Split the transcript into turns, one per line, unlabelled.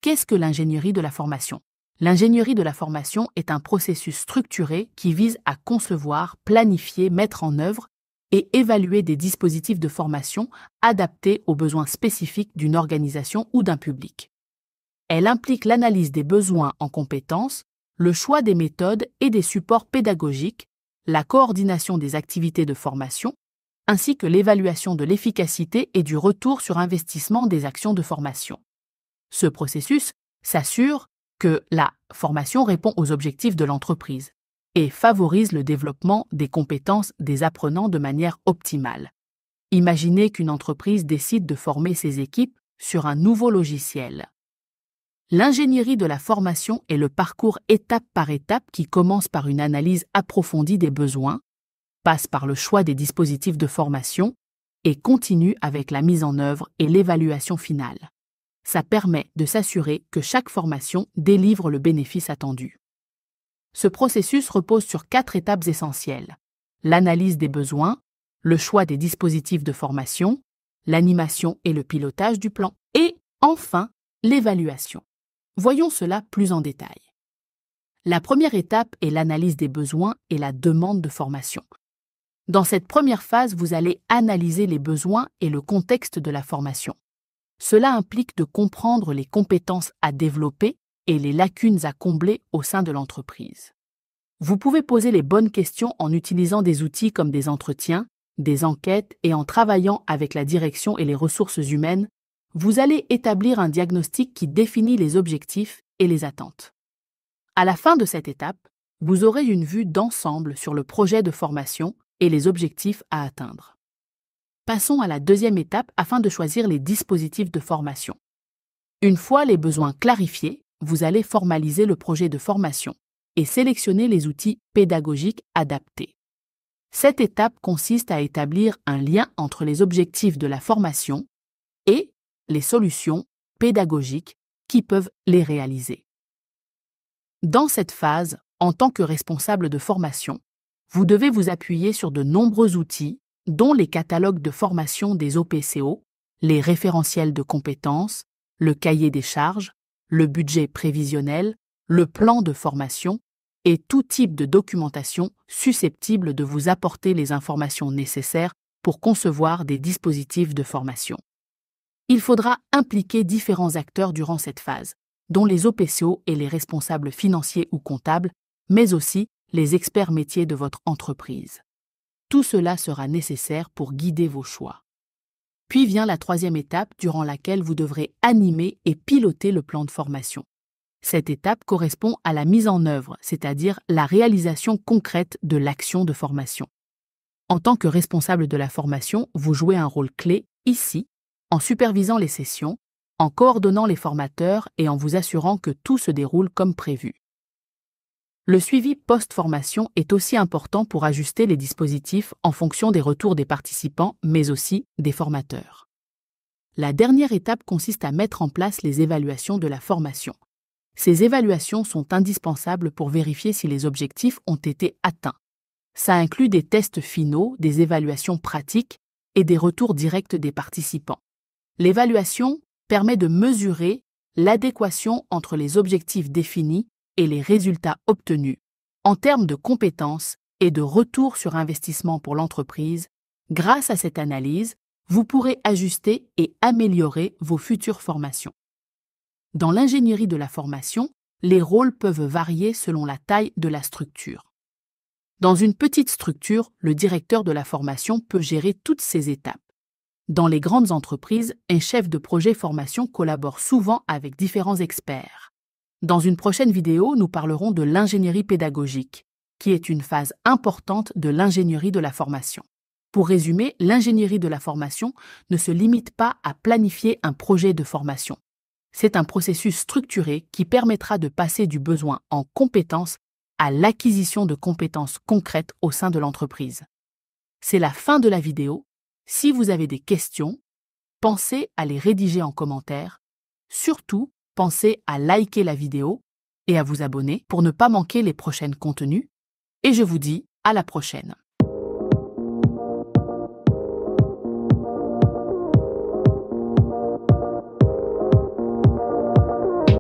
Qu'est-ce que l'ingénierie de la formation? L'ingénierie de la formation est un processus structuré qui vise à concevoir, planifier, mettre en œuvre et évaluer des dispositifs de formation adaptés aux besoins spécifiques d'une organisation ou d'un public. Elle implique l'analyse des besoins en compétences, le choix des méthodes et des supports pédagogiques, la coordination des activités de formation, ainsi que l'évaluation de l'efficacité et du retour sur investissement des actions de formation. Ce processus s'assure que la formation répond aux objectifs de l'entreprise et favorise le développement des compétences des apprenants de manière optimale. Imaginez qu'une entreprise décide de former ses équipes sur un nouveau logiciel. L'ingénierie de la formation est le parcours étape par étape qui commence par une analyse approfondie des besoins, passe par le choix des dispositifs de formation et continue avec la mise en œuvre et l'évaluation finale. Ça permet de s'assurer que chaque formation délivre le bénéfice attendu. Ce processus repose sur 4 étapes essentielles: l'analyse des besoins, le choix des dispositifs de formation, l'animation et le pilotage du plan, et enfin l'évaluation. Voyons cela plus en détail. La première étape est l'analyse des besoins et la demande de formation. Dans cette première phase, vous allez analyser les besoins et le contexte de la formation. Cela implique de comprendre les compétences à développer et les lacunes à combler au sein de l'entreprise. Vous pouvez poser les bonnes questions en utilisant des outils comme des entretiens, des enquêtes et en travaillant avec la direction et les ressources humaines. Vous allez établir un diagnostic qui définit les objectifs et les attentes. À la fin de cette étape, vous aurez une vue d'ensemble sur le projet de formation et les objectifs à atteindre. Passons à la deuxième étape afin de choisir les dispositifs de formation. Une fois les besoins clarifiés, vous allez formaliser le projet de formation et sélectionner les outils pédagogiques adaptés. Cette étape consiste à établir un lien entre les objectifs de la formation et les solutions pédagogiques qui peuvent les réaliser. Dans cette phase, en tant que responsable de formation, vous devez vous appuyer sur de nombreux outils, dont les catalogues de formation des OPCO, les référentiels de compétences, le cahier des charges, le budget prévisionnel, le plan de formation et tout type de documentation susceptible de vous apporter les informations nécessaires pour concevoir des dispositifs de formation. Il faudra impliquer différents acteurs durant cette phase, dont les OPCO et les responsables financiers ou comptables, mais aussi les experts métiers de votre entreprise. Tout cela sera nécessaire pour guider vos choix. Puis vient la troisième étape durant laquelle vous devrez animer et piloter le plan de formation. Cette étape correspond à la mise en œuvre, c'est-à-dire la réalisation concrète de l'action de formation. En tant que responsable de la formation, vous jouez un rôle clé ici, en supervisant les sessions, en coordonnant les formateurs et en vous assurant que tout se déroule comme prévu. Le suivi post-formation est aussi important pour ajuster les dispositifs en fonction des retours des participants, mais aussi des formateurs. La dernière étape consiste à mettre en place les évaluations de la formation. Ces évaluations sont indispensables pour vérifier si les objectifs ont été atteints. Ça inclut des tests finaux, des évaluations pratiques et des retours directs des participants. L'évaluation permet de mesurer l'adéquation entre les objectifs définis et les résultats obtenus en termes de compétences et de retour sur investissement pour l'entreprise. Grâce à cette analyse, vous pourrez ajuster et améliorer vos futures formations. Dans l'ingénierie de la formation, les rôles peuvent varier selon la taille de la structure. Dans une petite structure, le directeur de la formation peut gérer toutes ces étapes. Dans les grandes entreprises, un chef de projet formation collabore souvent avec différents experts. Dans une prochaine vidéo, nous parlerons de l'ingénierie pédagogique, qui est une phase importante de l'ingénierie de la formation. Pour résumer, l'ingénierie de la formation ne se limite pas à planifier un projet de formation. C'est un processus structuré qui permettra de passer du besoin en compétences à l'acquisition de compétences concrètes au sein de l'entreprise. C'est la fin de la vidéo. Si vous avez des questions, pensez à les rédiger en commentaire. Surtout, pensez à liker la vidéo et à vous abonner pour ne pas manquer les prochains contenus. Et je vous dis à la prochaine.